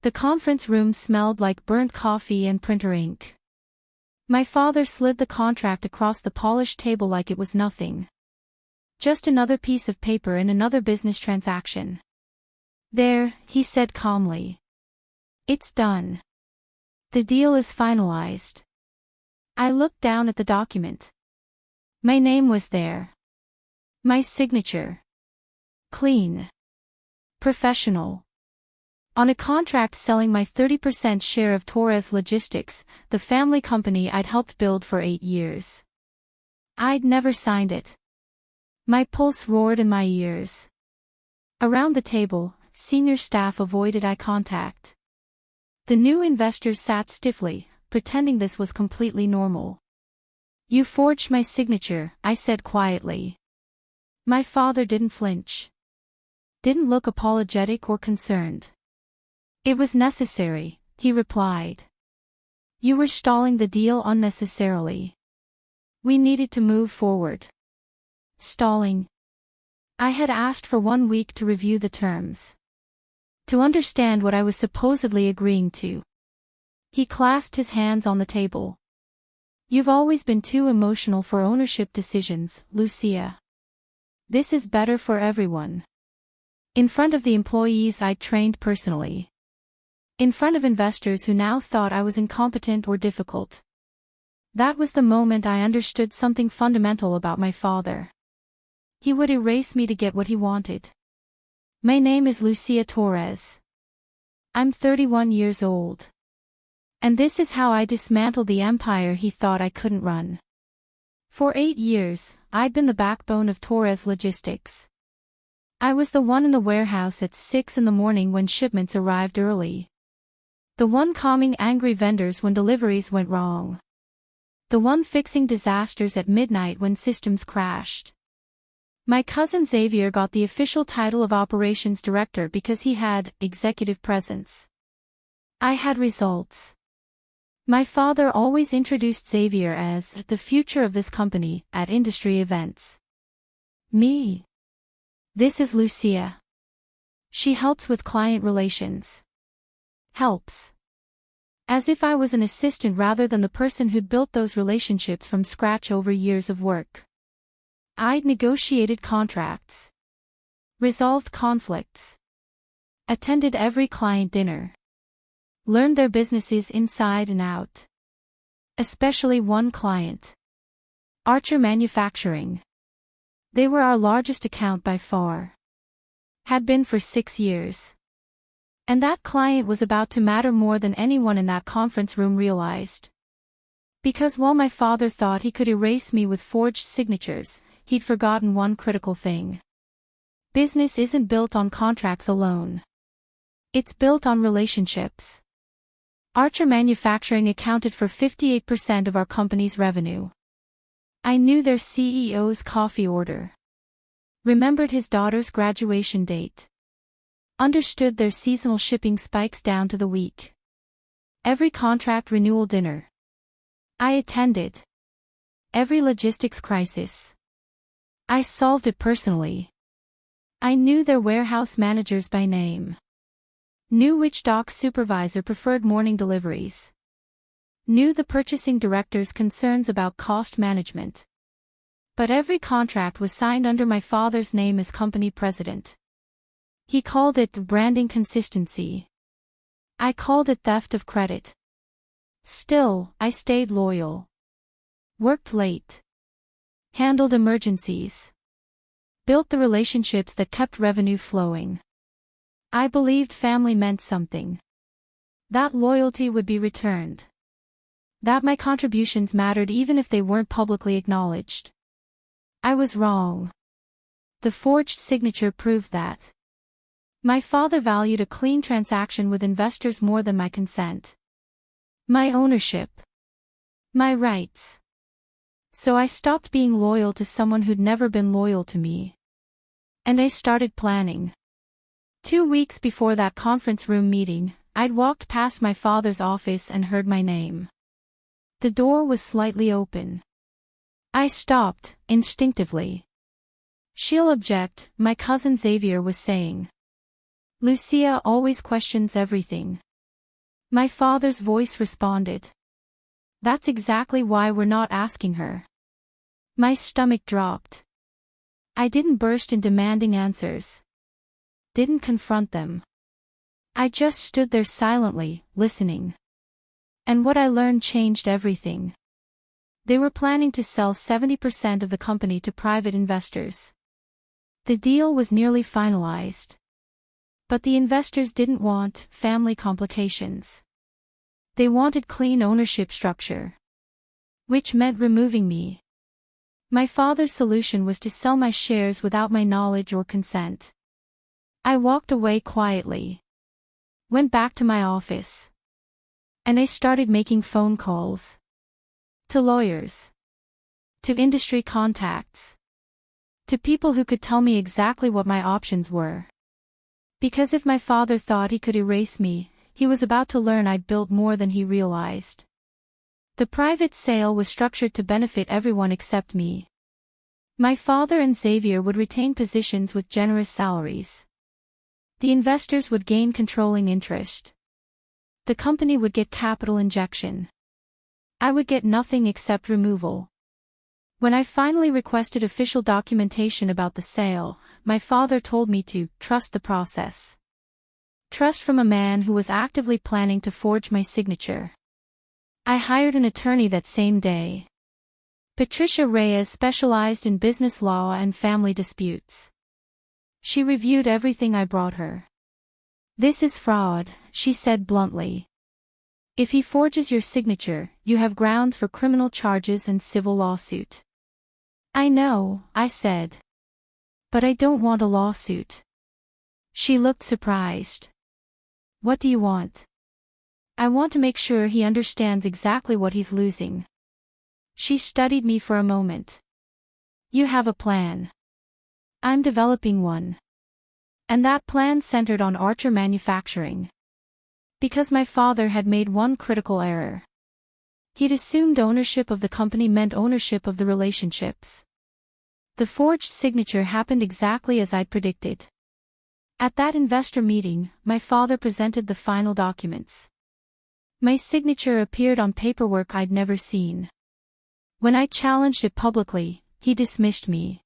The conference room smelled like burnt coffee and printer ink. My father slid the contract across the polished table like it was nothing. Just another piece of paper in another business transaction. There, he said calmly. It's done. The deal is finalized. I looked down at the document. My name was there. My signature. Clean. Professional. On a contract selling my 30% share of Torres Logistics, the family company I'd helped build for 8 years. I'd never signed it. My pulse roared in my ears. Around the table, senior staff avoided eye contact. The new investors sat stiffly, pretending this was completely normal. You forged my signature, I said quietly. My father didn't flinch. Didn't look apologetic or concerned. It was necessary, he replied. You were stalling the deal unnecessarily. We needed to move forward. Stalling. I had asked for 1 week to review the terms. To understand what I was supposedly agreeing to. He clasped his hands on the table. You've always been too emotional for ownership decisions, Lucia. This is better for everyone. In front of the employees I'd trained personally. In front of investors who now thought I was incompetent or difficult. That was the moment I understood something fundamental about my father. He would erase me to get what he wanted. My name is Lucia Torres. I'm 31 years old. And this is how I dismantled the empire he thought I couldn't run. For 8 years, I'd been the backbone of Torres Logistics. I was the one in the warehouse at 6 in the morning when shipments arrived early. The one calming angry vendors when deliveries went wrong. The one fixing disasters at midnight when systems crashed. My cousin Xavier got the official title of operations director because he had executive presence. I had results. My father always introduced Xavier as the future of this company at industry events. Me. This is Lucia. She helps with client relations. Helps. As if I was an assistant rather than the person who'd built those relationships from scratch over years of work. I'd negotiated contracts. Resolved conflicts. Attended every client dinner. Learned their businesses inside and out. Especially one client. Archer Manufacturing. They were our largest account by far. Had been for 6 years. And that client was about to matter more than anyone in that conference room realized. Because while my father thought he could erase me with forged signatures, he'd forgotten one critical thing. Business isn't built on contracts alone. It's built on relationships. Archer Manufacturing accounted for 58% of our company's revenue. I knew their CEO's coffee order. Remembered his daughter's graduation date. Understood their seasonal shipping spikes down to the week. Every contract renewal dinner. I attended. Every logistics crisis. I solved it personally. I knew their warehouse managers by name. Knew which dock supervisor preferred morning deliveries. Knew the purchasing director's concerns about cost management. But every contract was signed under my father's name as company president. He called it branding consistency. I called it theft of credit. Still, I stayed loyal. Worked late. Handled emergencies. Built the relationships that kept revenue flowing. I believed family meant something. That loyalty would be returned. That my contributions mattered even if they weren't publicly acknowledged. I was wrong. The forged signature proved that. My father valued a clean transaction with investors more than my consent. My ownership. My rights. So I stopped being loyal to someone who'd never been loyal to me. And I started planning. 2 weeks before that conference room meeting, I'd walked past my father's office and heard my name. The door was slightly open. I stopped, instinctively. She'll object, my cousin Xavier was saying. Lucia always questions everything. My father's voice responded. That's exactly why we're not asking her. My stomach dropped. I didn't burst in demanding answers. Didn't confront them. I just stood there silently, listening. And what I learned changed everything. They were planning to sell 70% of the company to private investors. The deal was nearly finalized. But the investors didn't want family complications. They wanted clean ownership structure. Which meant removing me. My father's solution was to sell my shares without my knowledge or consent. I walked away quietly. Went back to my office. And I started making phone calls. To lawyers. To industry contacts. To people who could tell me exactly what my options were. Because if my father thought he could erase me, he was about to learn I'd built more than he realized. The private sale was structured to benefit everyone except me. My father and Xavier would retain positions with generous salaries. The investors would gain controlling interest. The company would get capital injection. I would get nothing except removal. When I finally requested official documentation about the sale, my father told me to trust the process. Trust from a man who was actively planning to forge my signature. I hired an attorney that same day. Patricia Reyes specialized in business law and family disputes. She reviewed everything I brought her. This is fraud, she said bluntly. If he forges your signature, you have grounds for criminal charges and civil lawsuit. I know, I said. But I don't want a lawsuit. She looked surprised. What do you want? I want to make sure he understands exactly what he's losing. She studied me for a moment. You have a plan. I'm developing one. And that plan centered on Archer Manufacturing. Because my father had made one critical error. He'd assumed ownership of the company meant ownership of the relationships. The forged signature happened exactly as I'd predicted. At that investor meeting, my father presented the final documents. My signature appeared on paperwork I'd never seen. When I challenged it publicly, he dismissed me.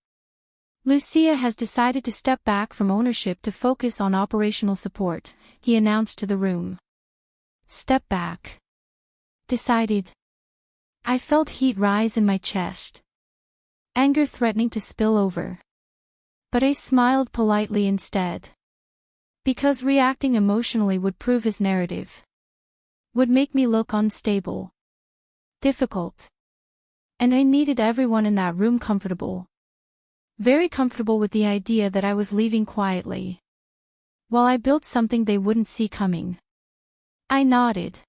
Lucia has decided to step back from ownership to focus on operational support, he announced to the room. Step back. Decided. I felt heat rise in my chest. Anger threatening to spill over. But I smiled politely instead. Because reacting emotionally would prove his narrative. Would make me look unstable. Difficult. And I needed everyone in that room comfortable. Very comfortable with the idea that I was leaving quietly. While I built something they wouldn't see coming. I nodded.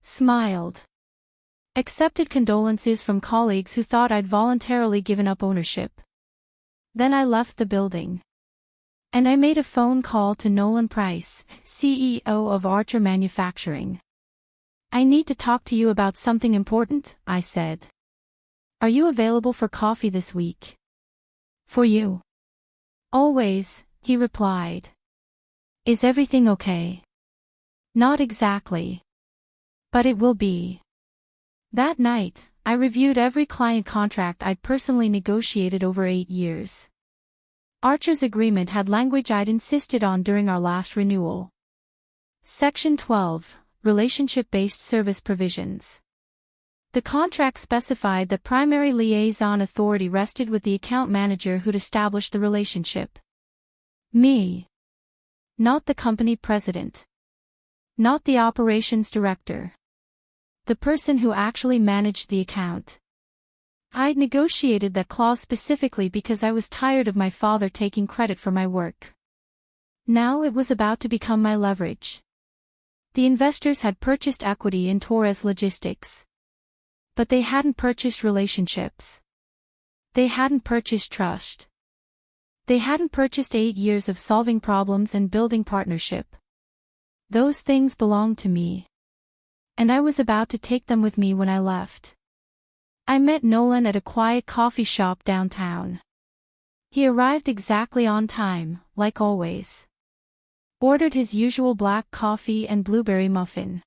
Smiled. Accepted condolences from colleagues who thought I'd voluntarily given up ownership. Then I left the building. And I made a phone call to Nolan Price, CEO of Archer Manufacturing. I need to talk to you about something important, I said. Are you available for coffee this week? For you. Always, he replied. Is everything okay? Not exactly. But it will be. That night, I reviewed every client contract I'd personally negotiated over 8 years. Archer's agreement had language I'd insisted on during our last renewal. Section 12, Relationship-Based Service Provisions. The contract specified that primary liaison authority rested with the account manager who'd established the relationship. Me. Not the company president. Not the operations director. The person who actually managed the account. I'd negotiated that clause specifically because I was tired of my father taking credit for my work. Now it was about to become my leverage. The investors had purchased equity in Torres Logistics. But they hadn't purchased relationships. They hadn't purchased trust. They hadn't purchased 8 years of solving problems and building partnership. Those things belonged to me. And I was about to take them with me when I left. I met Nolan at a quiet coffee shop downtown. He arrived exactly on time, like always. Ordered his usual black coffee and blueberry muffin.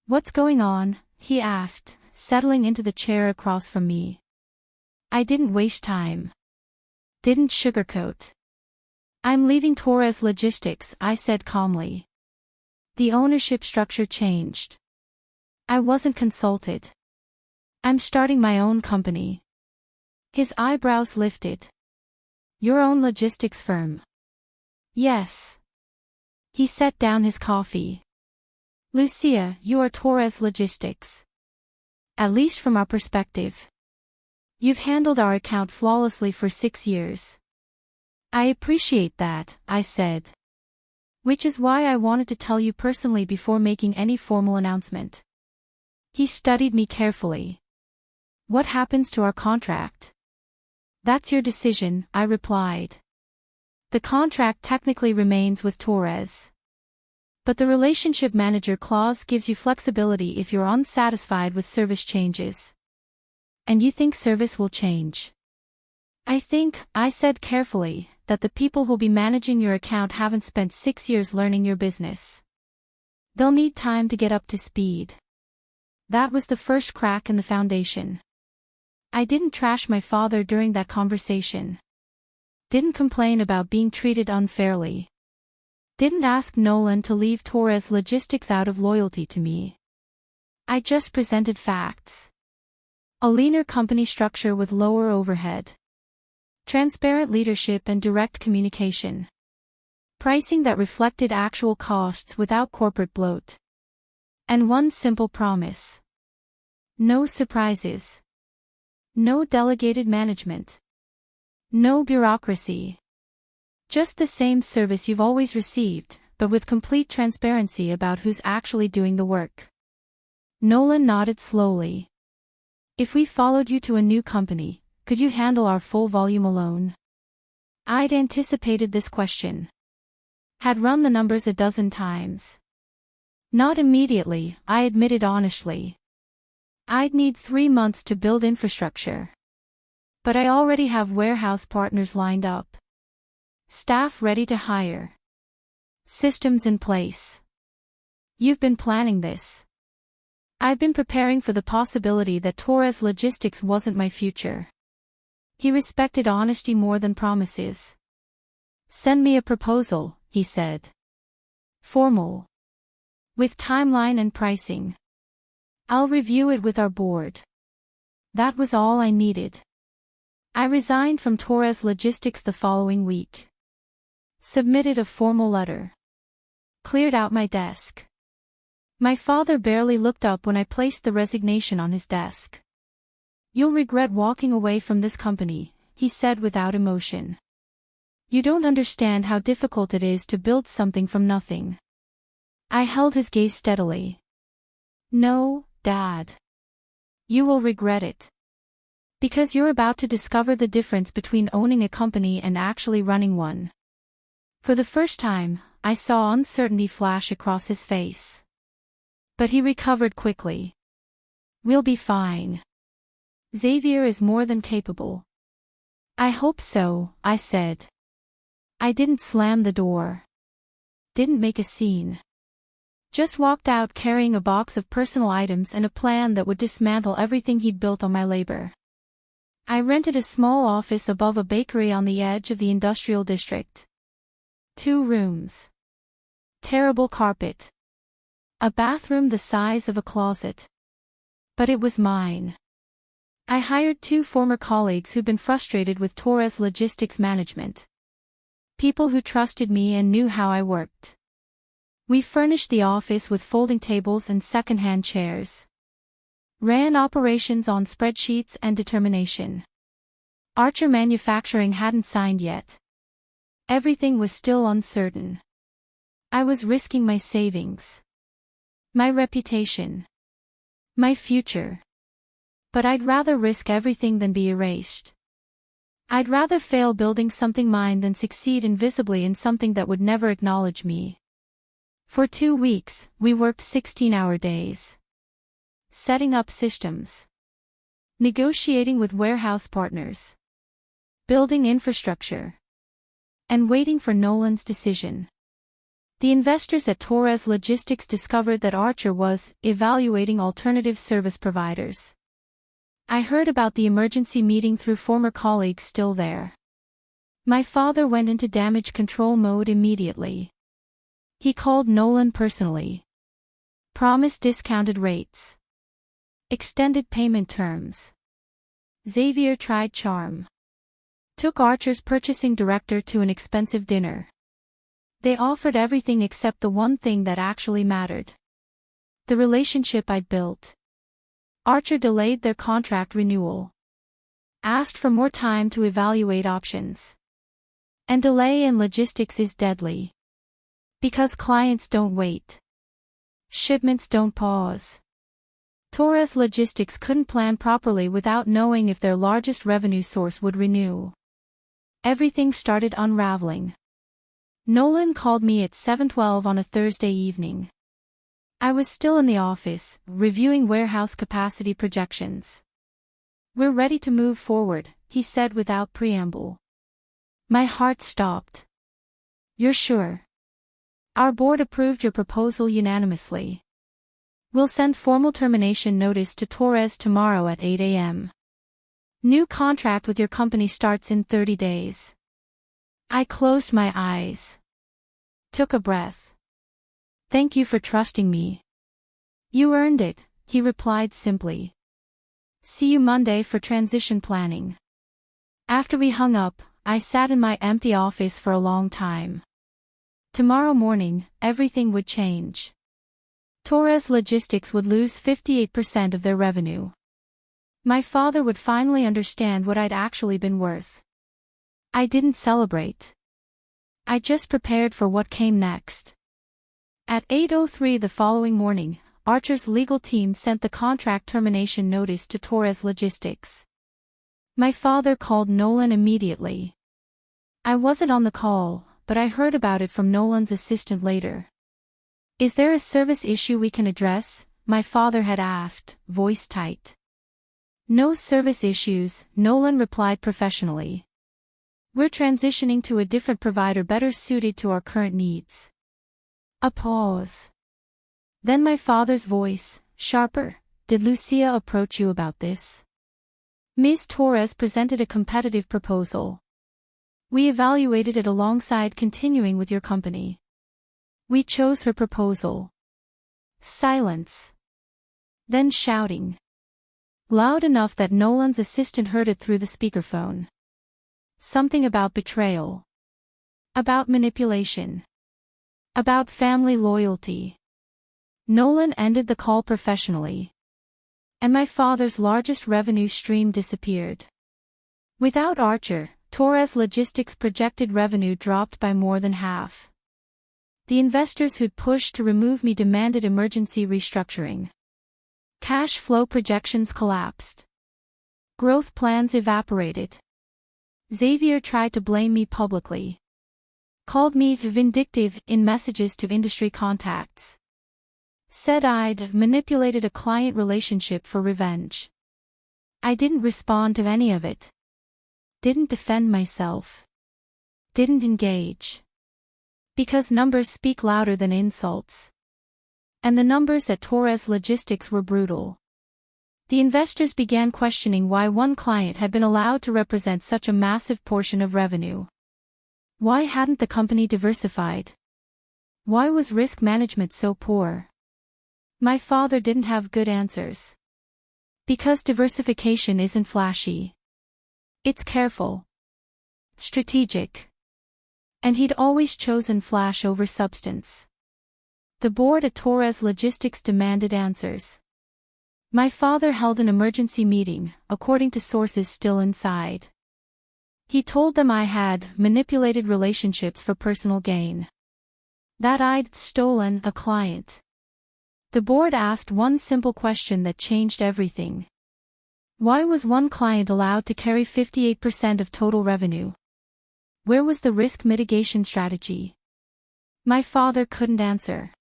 What's going on? He asked, settling into the chair across from me. I didn't waste time. Didn't sugarcoat. I'm leaving Torres Logistics, I said calmly. The ownership structure changed. I wasn't consulted. I'm starting my own company. His eyebrows lifted. Your own logistics firm? Yes. He set down his coffee. Lucia, you are Torres Logistics. At least from our perspective. You've handled our account flawlessly for 6 years. I appreciate that, I said. Which is why I wanted to tell you personally before making any formal announcement. He studied me carefully. What happens to our contract? That's your decision, I replied. The contract technically remains with Torres. But the relationship manager clause gives you flexibility if you're unsatisfied with service changes. And you think service will change? I think, I said carefully, that the people who'll be managing your account haven't spent 6 years learning your business. They'll need time to get up to speed. That was the first crack in the foundation. I didn't trash my father during that conversation. Didn't complain about being treated unfairly. Didn't ask Nolan to leave Torres Logistics out of loyalty to me. I just presented facts. A leaner company structure with lower overhead. Transparent leadership and direct communication. Pricing that reflected actual costs without corporate bloat. And one simple promise. No surprises. No delegated management. No bureaucracy. Just the same service you've always received, but with complete transparency about who's actually doing the work. Nolan nodded slowly. If we followed you to a new company, could you handle our full volume alone? I'd anticipated this question. Had run the numbers a dozen times. Not immediately, I admitted honestly. I'd need 3 months to build infrastructure. But I already have warehouse partners lined up. Staff ready to hire. Systems in place. You've been planning this. I've been preparing for the possibility that Torres Logistics wasn't my future. He respected honesty more than promises. Send me a proposal, he said. Formal. With timeline and pricing. I'll review it with our board. That was all I needed. I resigned from Torres Logistics the following week. Submitted a formal letter. Cleared out my desk. My father barely looked up when I placed the resignation on his desk. You'll regret walking away from this company, he said without emotion. You don't understand how difficult it is to build something from nothing. I held his gaze steadily. No, Dad. You will regret it. Because you're about to discover the difference between owning a company and actually running one. For the first time, I saw uncertainty flash across his face. But he recovered quickly. We'll be fine. Xavier is more than capable. I hope so, I said. I didn't slam the door. Didn't make a scene. Just walked out carrying a box of personal items and a plan that would dismantle everything he'd built on my labor. I rented a small office above a bakery on the edge of the industrial district. 2 rooms. Terrible carpet. A bathroom the size of a closet. But it was mine. I hired 2 former colleagues who'd been frustrated with Torres Logistics management. People who trusted me and knew how I worked. We furnished the office with folding tables and second-hand chairs. Ran operations on spreadsheets and determination. Archer Manufacturing hadn't signed yet. Everything was still uncertain. I was risking my savings. My reputation. My future. But I'd rather risk everything than be erased. I'd rather fail building something mine than succeed invisibly in something that would never acknowledge me. For 2 weeks, we worked 16-hour days. Setting up systems. Negotiating with warehouse partners. Building infrastructure. And waiting for Nolan's decision. The investors at Torres Logistics discovered that Archer was evaluating alternative service providers. I heard about the emergency meeting through former colleagues still there. My father went into damage control mode immediately. He called Nolan personally. Promised discounted rates. Extended payment terms. Xavier tried charm. Took Archer's purchasing director to an expensive dinner. They offered everything except the one thing that actually mattered. The relationship I'd built. Archer delayed their contract renewal. Asked for more time to evaluate options. And delay in logistics is deadly. Because clients don't wait. Shipments don't pause. Torres Logistics couldn't plan properly without knowing if their largest revenue source would renew. Everything started unraveling. Nolan called me at 7:12 on a Thursday evening. I was still in the office, reviewing warehouse capacity projections. "We're ready to move forward," he said without preamble. My heart stopped. "You're sure?" "Our board approved your proposal unanimously. We'll send formal termination notice to Torres tomorrow at 8 a.m. New contract with your company starts in 30 days. I closed my eyes. Took a breath. "Thank you for trusting me." "You earned it," he replied simply. "See you Monday for transition planning." After we hung up, I sat in my empty office for a long time. Tomorrow morning, everything would change. Torres Logistics would lose 58% of their revenue. My father would finally understand what I'd actually been worth. I didn't celebrate. I just prepared for what came next. At 8:03 the following morning, Archer's legal team sent the contract termination notice to Torres Logistics. My father called Nolan immediately. I wasn't on the call, but I heard about it from Nolan's assistant later. "Is there a service issue we can address?" my father had asked, voice tight. "No service issues," Nolan replied professionally. "We're transitioning to a different provider better suited to our current needs." A pause. Then my father's voice, sharper, "Did Lucia approach you about this?" "Ms. Torres presented a competitive proposal. We evaluated it alongside continuing with your company. We chose her proposal." Silence. Then shouting. Loud enough that Nolan's assistant heard it through the speakerphone. Something about betrayal. About manipulation. About family loyalty. Nolan ended the call professionally. And my father's largest revenue stream disappeared. Without Archer, Torres Logistics' projected revenue dropped by more than half. The investors who'd pushed to remove me demanded emergency restructuring. Cash flow projections collapsed. Growth plans evaporated. Xavier tried to blame me publicly. Called me vindictive in messages to industry contacts. Said I'd manipulated a client relationship for revenge. I didn't respond to any of it. Didn't defend myself. Didn't engage. Because numbers speak louder than insults. And the numbers at Torres Logistics were brutal. The investors began questioning why one client had been allowed to represent such a massive portion of revenue. Why hadn't the company diversified? Why was risk management so poor? My father didn't have good answers. Because diversification isn't flashy. It's careful. Strategic. And he'd always chosen flash over substance. The board at Torres Logistics demanded answers. My father held an emergency meeting, according to sources still inside. He told them I had manipulated relationships for personal gain. That I'd stolen a client. The board asked one simple question that changed everything. Why was one client allowed to carry 58% of total revenue? Where was the risk mitigation strategy? My father couldn't answer.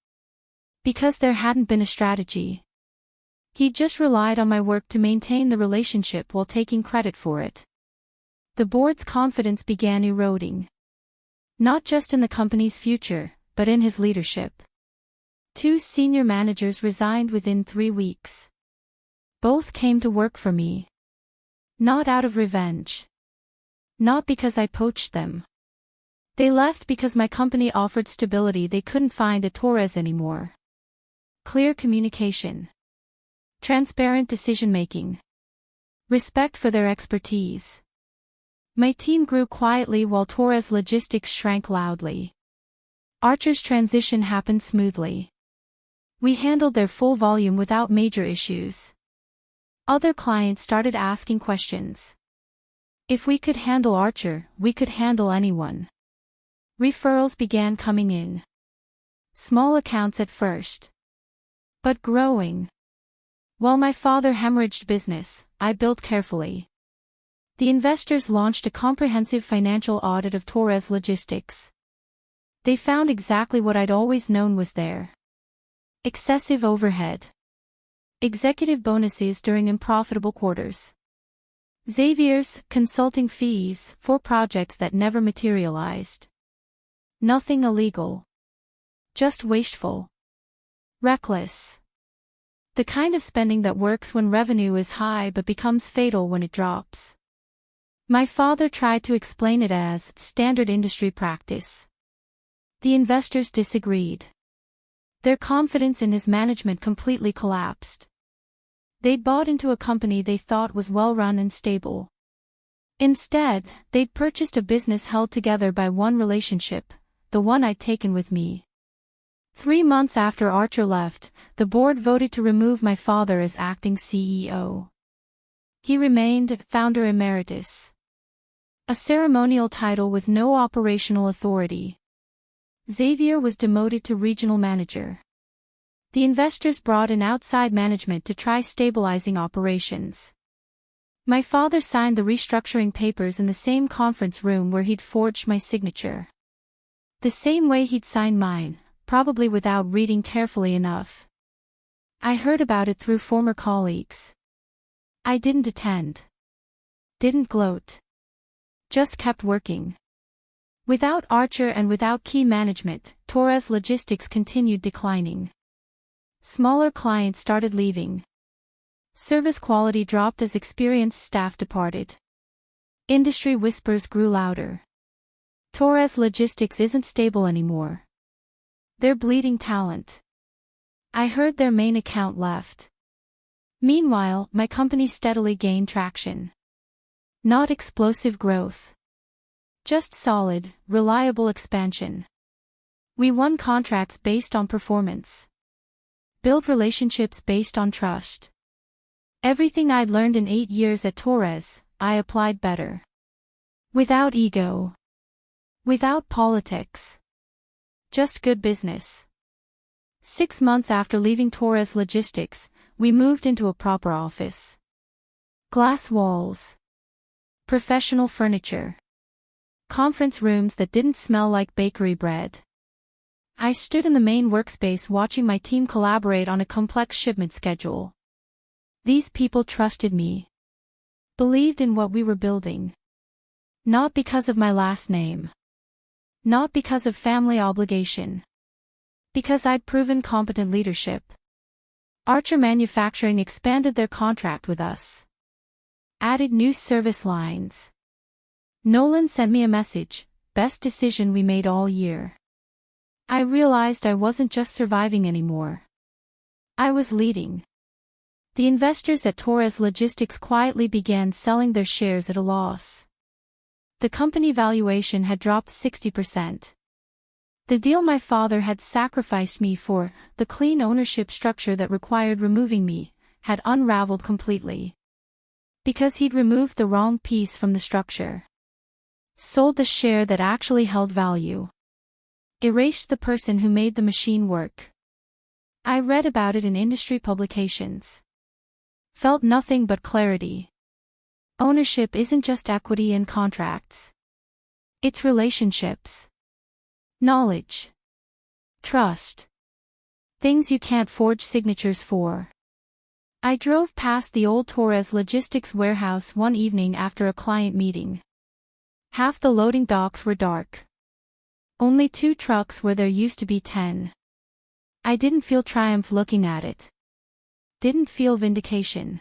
Because there hadn't been a strategy. He just relied on my work to maintain the relationship while taking credit for it. The board's confidence began eroding. Not just in the company's future, but in his leadership. 2 senior managers resigned within 3 weeks. Both came to work for me. Not out of revenge. Not because I poached them. They left because my company offered stability they couldn't find at Torres anymore. Clear communication. Transparent decision-making. Respect for their expertise. My team grew quietly while Torres Logistics shrank loudly. Archer's transition happened smoothly. We handled their full volume without major issues. Other clients started asking questions. If we could handle Archer, we could handle anyone. Referrals began coming in. Small accounts at first. But growing. While my father hemorrhaged business, I built carefully. The investors launched a comprehensive financial audit of Torres Logistics. They found exactly what I'd always known was there. Excessive overhead. Executive bonuses during unprofitable quarters. Xavier's consulting fees for projects that never materialized. Nothing illegal. Just wasteful. Reckless. The kind of spending that works when revenue is high but becomes fatal when it drops. My father tried to explain it as standard industry practice. The investors disagreed. Their confidence in his management completely collapsed. They'd bought into a company they thought was well-run and stable. Instead, they'd purchased a business held together by one relationship, the one I'd taken with me. 3 months after Archer left, the board voted to remove my father as acting CEO. He remained founder emeritus. A ceremonial title with no operational authority. Xavier was demoted to regional manager. The investors brought in outside management to try stabilizing operations. My father signed the restructuring papers in the same conference room where he'd forged my signature. The same way he'd signed mine, probably without reading carefully enough. I heard about it through former colleagues. I didn't attend. Didn't gloat. Just kept working. Without Archer and without key management, Torres Logistics continued declining. Smaller clients started leaving. Service quality dropped as experienced staff departed. Industry whispers grew louder. Torres Logistics isn't stable anymore. They're bleeding talent. I heard their main account left. Meanwhile, my company steadily gained traction. Not explosive growth. Just solid, reliable expansion. We won contracts based on performance. Built relationships based on trust. Everything I'd learned in 8 years at Torres, I applied better. Without ego. Without politics. Just good business. 6 months after leaving Torres Logistics, we moved into a proper office. Glass walls. Professional furniture. Conference rooms that didn't smell like bakery bread. I stood in the main workspace watching my team collaborate on a complex shipment schedule. These people trusted me. Believed in what we were building. Not because of my last name. Not because of family obligation. Because I'd proven competent leadership. Archer Manufacturing expanded their contract with us. Added new service lines. Nolan sent me a message, best decision we made all year. I realized I wasn't just surviving anymore. I was leading. The investors at Torres Logistics quietly began selling their shares at a loss. The company valuation had dropped 60%. The deal my father had sacrificed me for, the clean ownership structure that required removing me, had unraveled completely. Because he'd removed the wrong piece from the structure. Sold the share that actually held value. Erased the person who made the machine work. I read about it in industry publications. Felt nothing but clarity. Ownership isn't just equity and contracts. It's relationships. Knowledge. Trust. Things you can't forge signatures for. I drove past the old Torres Logistics warehouse one evening after a client meeting. Half the loading docks were dark. Only 2 trucks where there used to be 10. I didn't feel triumph looking at it. Didn't feel vindication.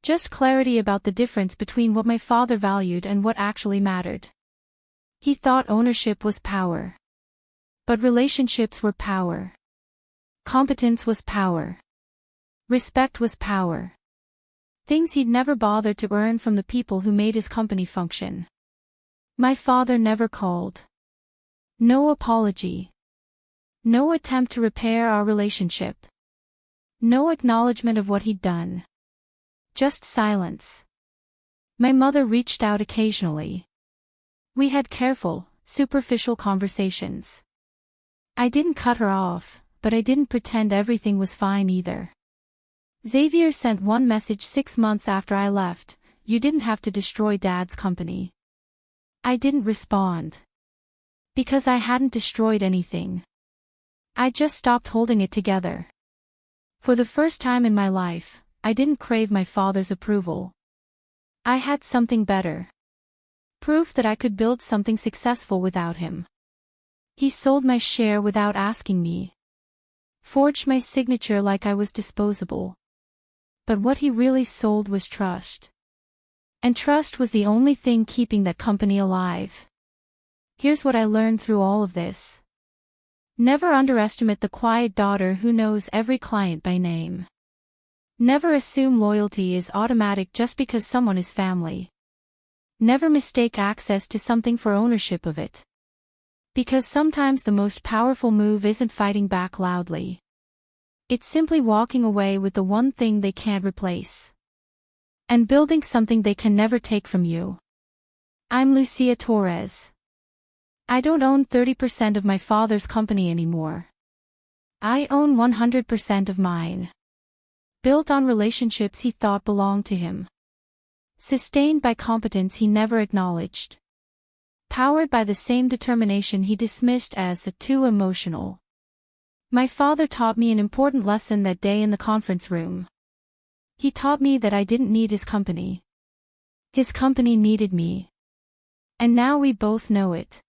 Just clarity about the difference between what my father valued and what actually mattered. He thought ownership was power. But relationships were power. Competence was power. Respect was power. Things he'd never bothered to earn from the people who made his company function. My father never called. No apology. No attempt to repair our relationship. No acknowledgement of what he'd done. Just silence. My mother reached out occasionally. We had careful, superficial conversations. I didn't cut her off, but I didn't pretend everything was fine either. Xavier sent one message 6 months after I left: "You didn't have to destroy Dad's company." I didn't respond. Because I hadn't destroyed anything. I just stopped holding it together. For the first time in my life, I didn't crave my father's approval. I had something better. Proof that I could build something successful without him. He sold my share without asking me. Forged my signature like I was disposable. But what he really sold was trust. And trust was the only thing keeping that company alive. Here's what I learned through all of this. Never underestimate the quiet daughter who knows every client by name. Never assume loyalty is automatic just because someone is family. Never mistake access to something for ownership of it. Because sometimes the most powerful move isn't fighting back loudly. It's simply walking away with the one thing they can't replace. And building something they can never take from you. I'm Lucia Torres. I don't own 30% of my father's company anymore. I own 100% of mine. Built on relationships he thought belonged to him. Sustained by competence he never acknowledged. Powered by the same determination he dismissed as too emotional. My father taught me an important lesson that day in the conference room. He taught me that I didn't need his company. His company needed me. And now we both know it.